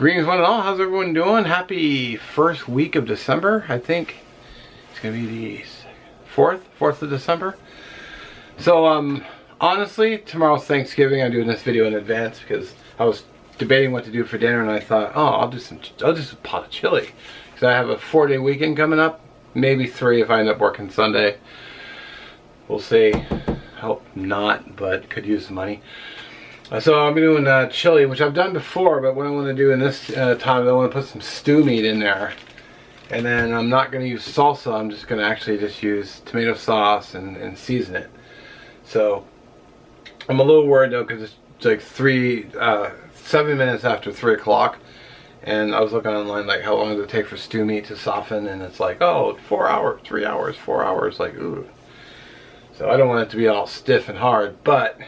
Greetings one and all, how's everyone doing? Happy first week of December. I think it's gonna be the 4th of December. So honestly, tomorrow's Thanksgiving. I'm doing this video in advance because I was debating what to do for dinner and I thought, oh, I'll do a pot of chili. Because I have a 4-day weekend coming up, maybe 3 if I end up working Sunday. We'll see. Hope not, but could use some money. So I'm doing chili, which I've done before, but what I want to do in this time, I want to put some stew meat in there. And then I'm not going to use salsa, I'm just going to actually just use tomato sauce and season it. So I'm a little worried though, because it's like 7 minutes after 3 o'clock. And I was looking online, like how long does it take for stew meat to soften, and it's like, oh, 4 hours, 3 hours, 4 hours, like, ooh. So I don't want it to be all stiff and hard, but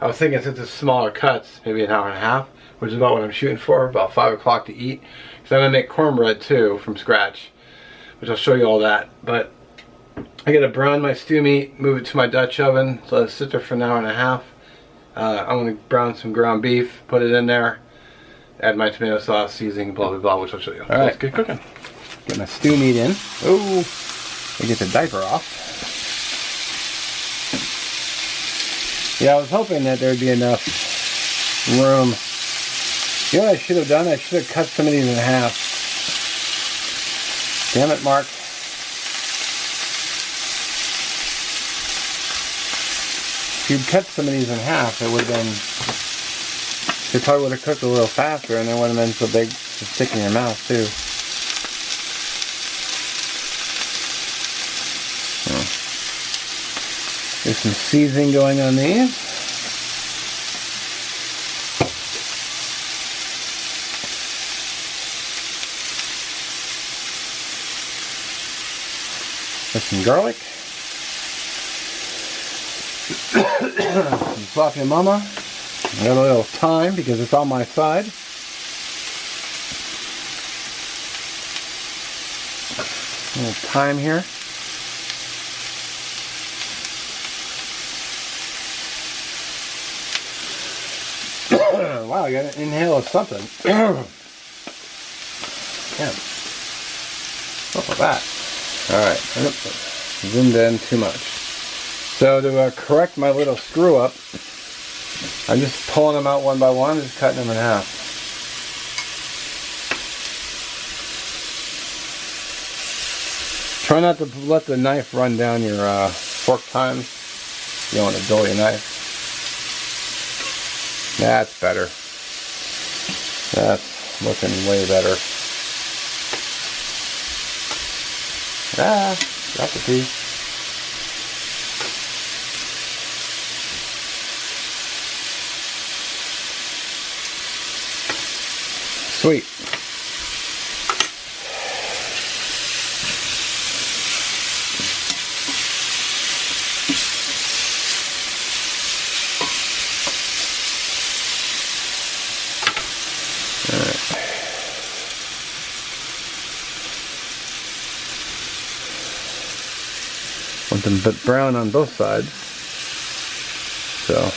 I was thinking since it's smaller cuts, maybe an hour and a half, which is about what I'm shooting for, about 5 o'clock to eat. Because I'm going to make cornbread too, from scratch, which I'll show you all that. But I got to brown my stew meat, move it to my Dutch oven, so let it sit there for an hour and a half. I'm going to brown some ground beef, put it in there, add my tomato sauce, seasoning, blah, blah, blah, which I'll show you. Alright, let's get cooking. Get my stew meat in. Oh, I get the diaper off. Yeah, I was hoping that there'd be enough room. You know what I should have done? I should have cut some of these in half. Damn it, Mark. If you'd cut some of these in half, it would have been... They probably would have cooked a little faster and they wouldn't have been so big to stick in your mouth, too. There's some seasoning going on these. There's some garlic. Some sloppy mama. I got a little thyme because it's on my side. A little thyme here. Wow, I got an inhale of something. Damn. What was that? Alright, zoomed in too much. So to correct my little screw up, I'm just pulling them out one by one, just cutting them in half. Try not to let the knife run down your fork tines. You don't want to dull your knife. That's better. That's looking way better. Ah, got the piece. Sweet. Want them brown on both sides. So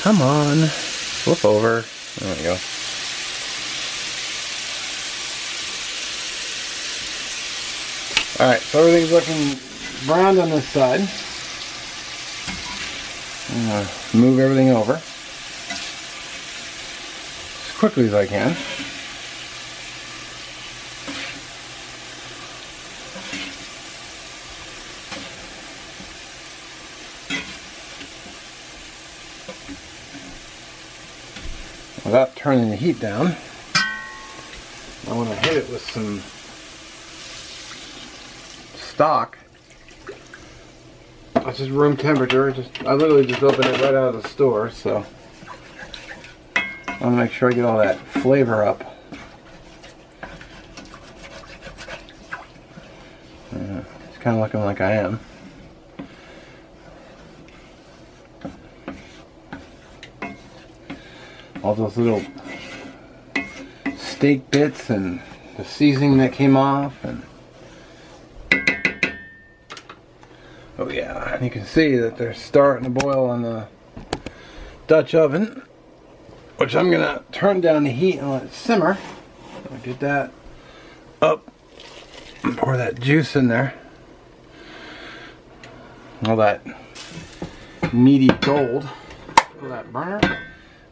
come on, flip over. There we go. Alright, so everything's looking browned on this side. I'm going to move everything over as quickly as I can. Without turning the heat down, I want to hit it with some stock. It's just room temperature. I literally just opened it right out of the store, so I want to make sure I get all that flavor up. It's kind of looking like I am. all those little steak bits and the seasoning that came off. And oh yeah, and you can see that they're starting to boil on the Dutch oven, which I'm gonna turn down the heat and let it simmer. I'll get that up and pour that juice in there. All that meaty gold. Pull that burner.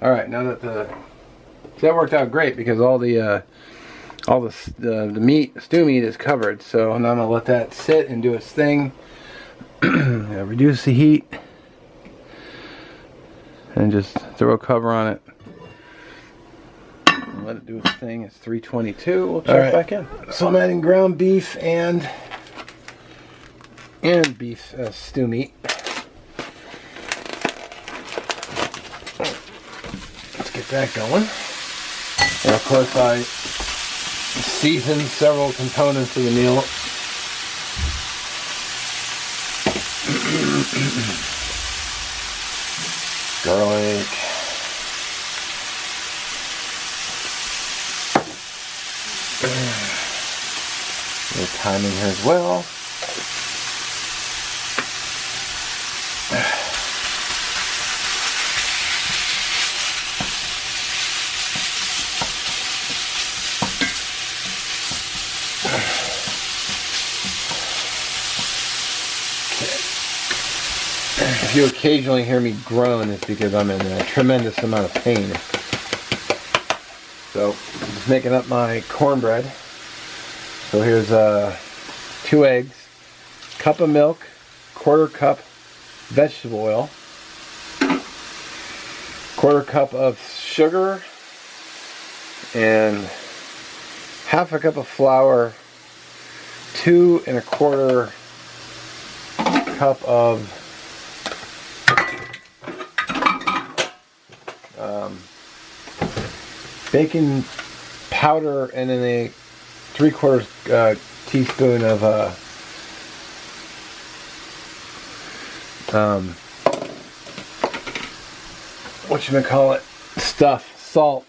All right, now that that worked out great because all the meat, stew meat is covered. So now I'm gonna let that sit and do its thing. Reduce the heat and just throw a cover on it. Let it do its thing. It's 322. We'll check back in. So I'm adding ground beef and beef stew meat. Let's get that going. And of course I seasoned several components of the meal. Garlic. A little timing here as well. If you occasionally hear me groan, it's because I'm in a tremendous amount of pain. So, I'm just making up my cornbread. So here's 2 eggs, cup of milk, 1/4 cup vegetable oil, 1/4 cup of sugar, and 1/2 cup of flour, 2 1/4 cup of baking powder, and then a 3/4 teaspoon of whatchamacallit stuff, salt.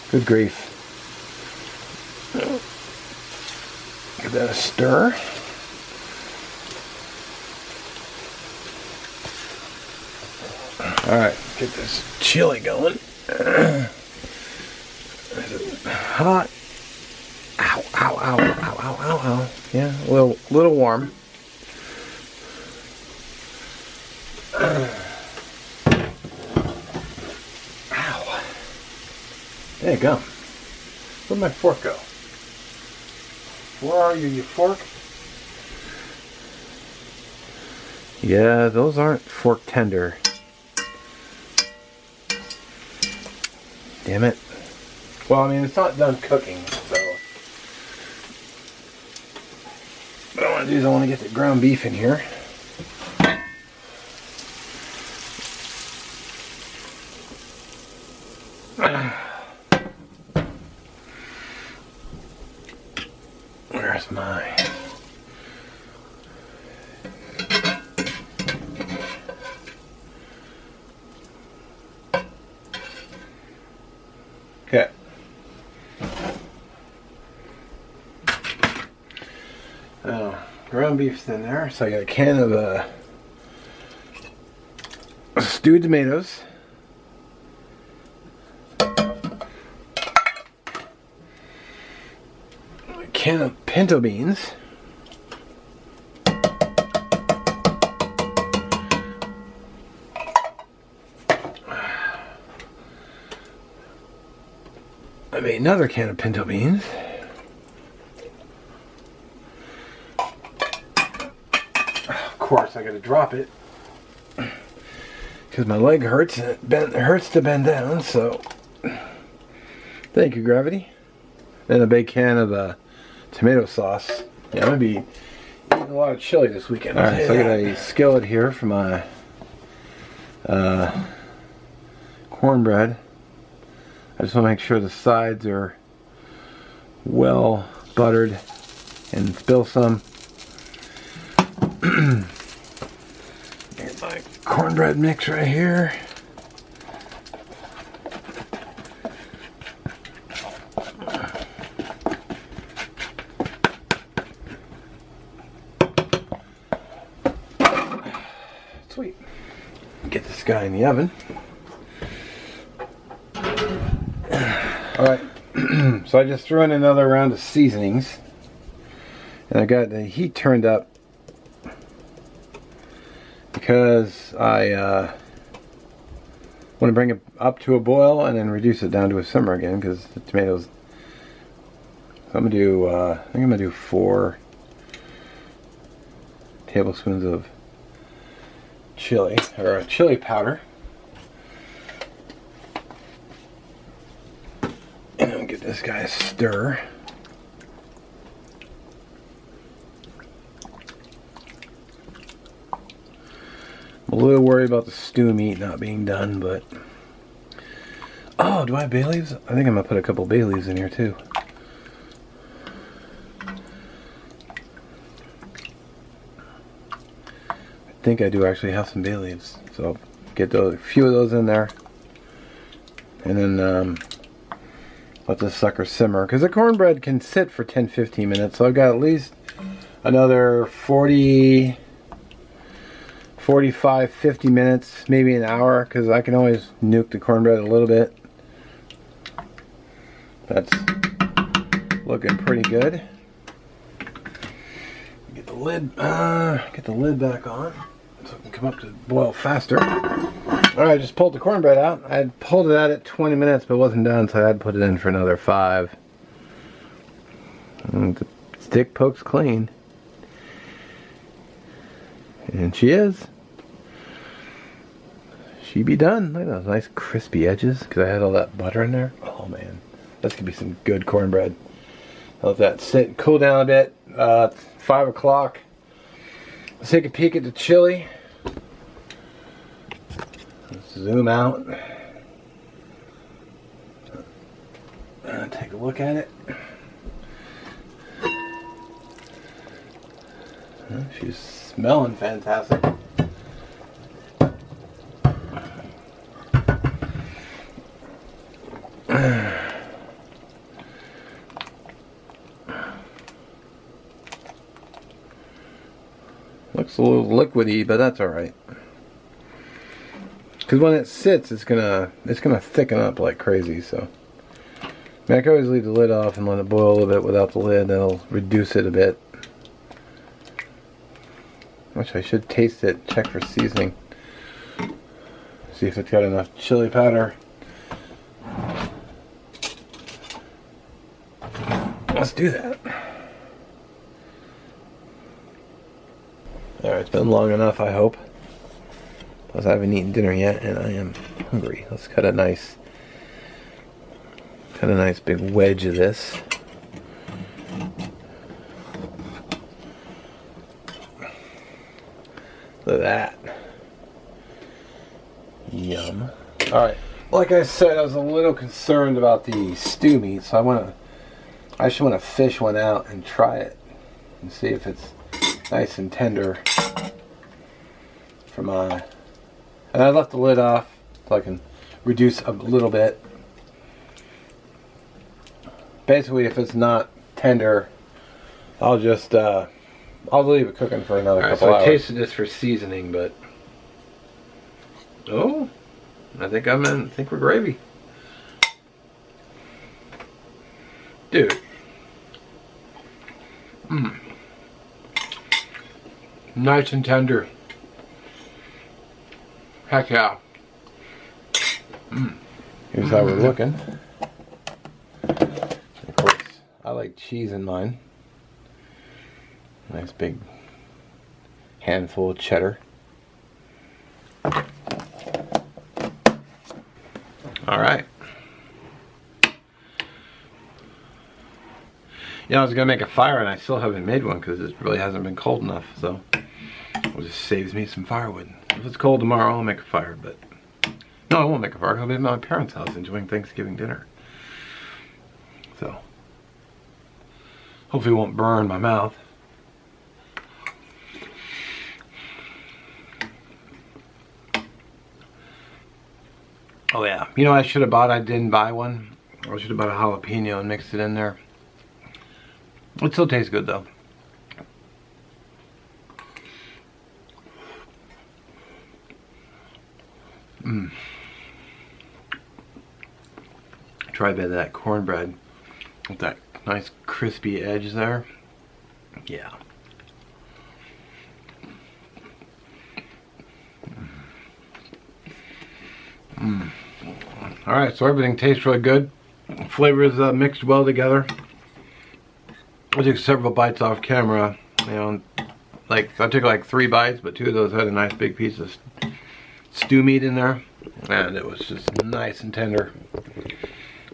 Good grief. Give that a stir. Alright, get this chili going. Hot. Ow, ow, ow, ow, ow, ow, ow. Yeah, a little warm. Ow. There you go. Where'd my fork go? Where are you fork? Yeah, those aren't fork tender. Damn it. Well, I mean, it's not done cooking, so. What I want to do is I want to get the ground beef in here. Where's my... Okay. Ground beef's in there, so I got a can of stewed tomatoes, a can of pinto beans, I made another can of pinto beans. Of course, I gotta drop it because my leg hurts and it hurts to bend down. So, thank you, gravity. And a big can of tomato sauce. Yeah, I'm gonna be eating a lot of chili this weekend. All right, so I got a skillet here for my cornbread. I just want to make sure the sides are well buttered and spill some. Get my cornbread mix right here. guy in the oven. Alright, so I just threw in another round of seasonings. And I got the heat turned up because I want to bring it up to a boil and then reduce it down to a simmer again, because the tomatoes. So I'm gonna do. I think I'm gonna do 4 tablespoons of chili or chili powder, and I'll get this guy a stir. I'm a little worried about the stew meat not being done, but... Oh, do I have bay leaves? I think I'm going to put a couple bay leaves in here, too. I think I do actually have some bay leaves. So, get a few of those in there. And then, let this sucker simmer. Because the cornbread can sit for 10-15 minutes. So, I've got at least another 45, 50 minutes, maybe an hour, because I can always nuke the cornbread a little bit. That's looking pretty good. Get the lid back on so it can come up to boil faster. Alright, I just pulled the cornbread out. I had pulled it out at 20 minutes, but it wasn't done, so I had to put it in for another 5. And the stick pokes clean. And she is. She be done. Look at those nice crispy edges, because I had all that butter in there. Oh man, that's gonna be some good cornbread. I'll let that sit and cool down a bit. 5 o'clock. Let's take a peek at the chili. Let's zoom out. Take a look at it. She's smelling fantastic. Looks a little liquidy, but that's all right. Because when it sits, it's gonna thicken up like crazy. So I mean, I can always leave the lid off and let it boil a little bit without the lid. That'll reduce it a bit. Which I should taste it, check for seasoning. See if it's got enough chili powder. Let's do that. Alright, it's been long enough, I hope. Plus I haven't eaten dinner yet and I am hungry. Let's cut a nice big wedge of this. Look at that. Yum. Alright, like I said, I was a little concerned about the stew meat, so I just want to fish one out and try it and see if it's nice and tender. And I left the lid off so I can reduce a little bit. Basically, if it's not tender, I'll just I'll leave it cooking for another couple hours. I tasted this for seasoning, but oh, I think we're gravy, dude. Nice and tender. Heck yeah. Here's how we're looking. Of course, I like cheese in mine. Nice big handful of cheddar. All right. I was gonna make a fire and I still haven't made one because it really hasn't been cold enough, so it just saves me some firewood. If it's cold tomorrow, I'll make a fire, but no, I won't make a fire. I'll be at my parents' house enjoying Thanksgiving dinner. So hopefully it won't burn my mouth. Oh yeah, I should have bought, I didn't buy one. I should have bought a jalapeno and mixed it in there. It still tastes good though. Try a bit of that cornbread with that nice crispy edge there. Yeah. Alright, so everything tastes really good. Flavors mixed well together. I took several bites off camera. You know, like I took like 3 bites, but 2 of those had a nice big piece of stew meat in there, and it was just nice and tender.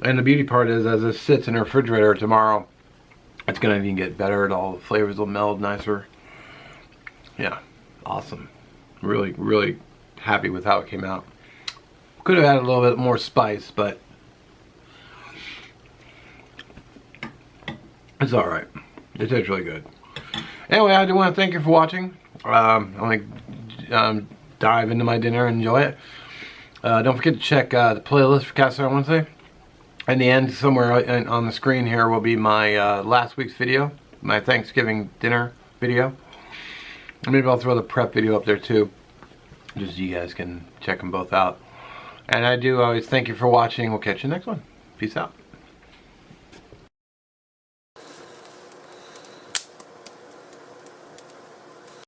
And the beauty part is, as this sits in the refrigerator tomorrow, it's gonna even get better. All the flavors will meld nicer. Yeah, awesome. Really, really happy with how it came out. Could have had a little bit more spice, but it's alright. It tastes really good. Anyway, I do want to thank you for watching. I'm going to dive into my dinner and enjoy it. Don't forget to check the playlist for Castle on Wednesday. In the end, somewhere on the screen here will be my last week's video, my Thanksgiving dinner video. Maybe I'll throw the prep video up there too, just so you guys can check them both out. And I do always thank you for watching. We'll catch you next one. Peace out.